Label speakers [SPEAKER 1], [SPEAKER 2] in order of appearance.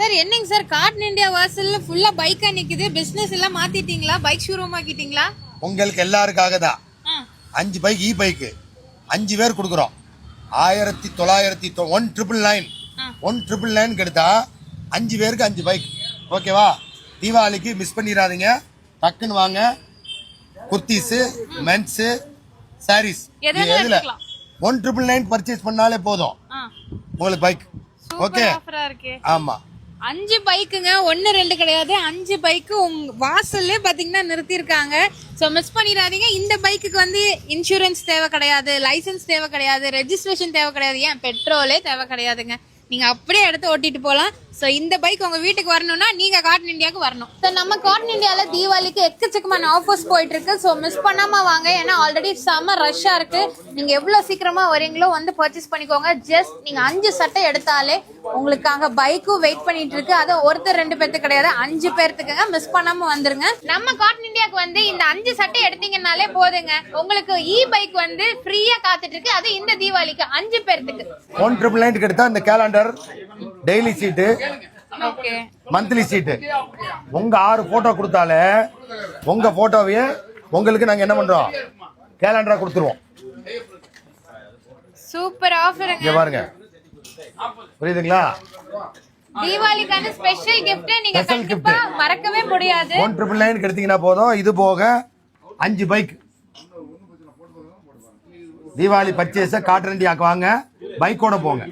[SPEAKER 1] Sir என்னங்க sir garden India வாசல்ல ஃபுல்லா பைக்கா நிக்குது. பிசினஸ் எல்லாம் மாத்திட்டீங்களா? Bike showroom ஆக்கிட்டீங்களா?
[SPEAKER 2] உங்களுக்கு எல்லாருக்காக தான் 5 பைக் இ பைக் 5 பேர் கொடுக்குறோம். 1999 எடுத்தா 5 பேருக்கு 5 பைக். ஓகேவா? தீபாவளிக்கு மிஸ் பண்ணிடாதீங்க. டக்குன்னு வாங்க. குர்த்திஸ், மென்ஸ், சாரீஸ் எதுல 1999 பர்ச்சேஸ் பண்ணாலே போதும் உங்களுக்கு பைக். ஓகே, ஆமா
[SPEAKER 1] 5 பைக்குங்க, 1 2 கிடையாது. 5 பைக்கு உங்க வாசல்லே பாத்தீங்கன்னா நிறுத்திருக்காங்க. சோ மிஸ் பண்ணிடாதீங்க. இந்த பைக்குக்கு வந்து இன்சூரன்ஸ் தேவை கிடையாது, லைசென்ஸ் தேவை கிடையாது, ரெஜிஸ்ட்ரேஷன் தேவை கிடையாது, ஏன் பெட்ரோலே தேவை கிடையாதுங்க. நீங்க அப்படியே எடுத்து ஓட்டிட்டு போலாம். சோ இந்த பைக் உங்க வீட்டுக்கு வரணும்னா நீங்க கார்டன் இந்தியாவுக்கு வரணும். சோ நம்ம கார்டன் இந்தியால தீபாவளிக்கு எக்கச்சக்கமான ஆஃபர்ஸ் போயிட்டு இருக்கு. சோ மிஸ் பண்ணாம வாங்க. ஏன்னா ஆல்ரெடி செம்ம ரஷ்ஷா இருக்கு. நீங்க எவ்வளவு சீக்கிரமா வரீங்களோ வந்து பர்ச்சேஸ் பண்ணிக்கோங்க. ஜஸ்ட் நீங்க 5 சட்டை எடுத்தாலே உங்களுக்காக பைக்கும் வெயிட் பண்ணிட்டு இருக்கு. அது ஒருத்தர் 2 பேருக்கு கிடையாது, 5 பேர்த்துக்குங்க. மிஸ் பண்ணாம வந்துருங்க. நம்ம கார்டன் இந்தியாவுக்கு வந்து இந்த 5 சட்டை எடுத்தீங்கன்னாலே போதுங்க, உங்களுக்கு இ பைக் வந்து ஃப்ரீயா காத்துட்டு இருக்கு. அது இந்த தீபாவளிக்கு 5 பேர்த்துக்கு.
[SPEAKER 2] 1999 எடுத்தா இந்த கேலண்டர், டெய்லி சீட்டு, மந்த்லி சீட்டு, உங்க 6 போட்டோ கொடுத்தாலே உங்க போட்டோவையே உங்களுக்கு நாங்க என்ன பண்றோம், கேலண்டரா கொடுத்துருவோம்.
[SPEAKER 1] சூப்பர் ஆஃபருங்க.
[SPEAKER 2] இங்க பாருங்க, புரியுதுங்களா?
[SPEAKER 1] தீபாவளிக்கான ஸ்பெஷல் gift நீங்க கண்டிப்பா மறக்கவே முடியாது.
[SPEAKER 2] 1999 எடுத்தீங்கன்னா போதும். இது போக 5 பைக். தீபாவளி பர்ச்சேஸ கார்டன் இந்தியாக்கு வாங்க, பைக்கோட போங்க.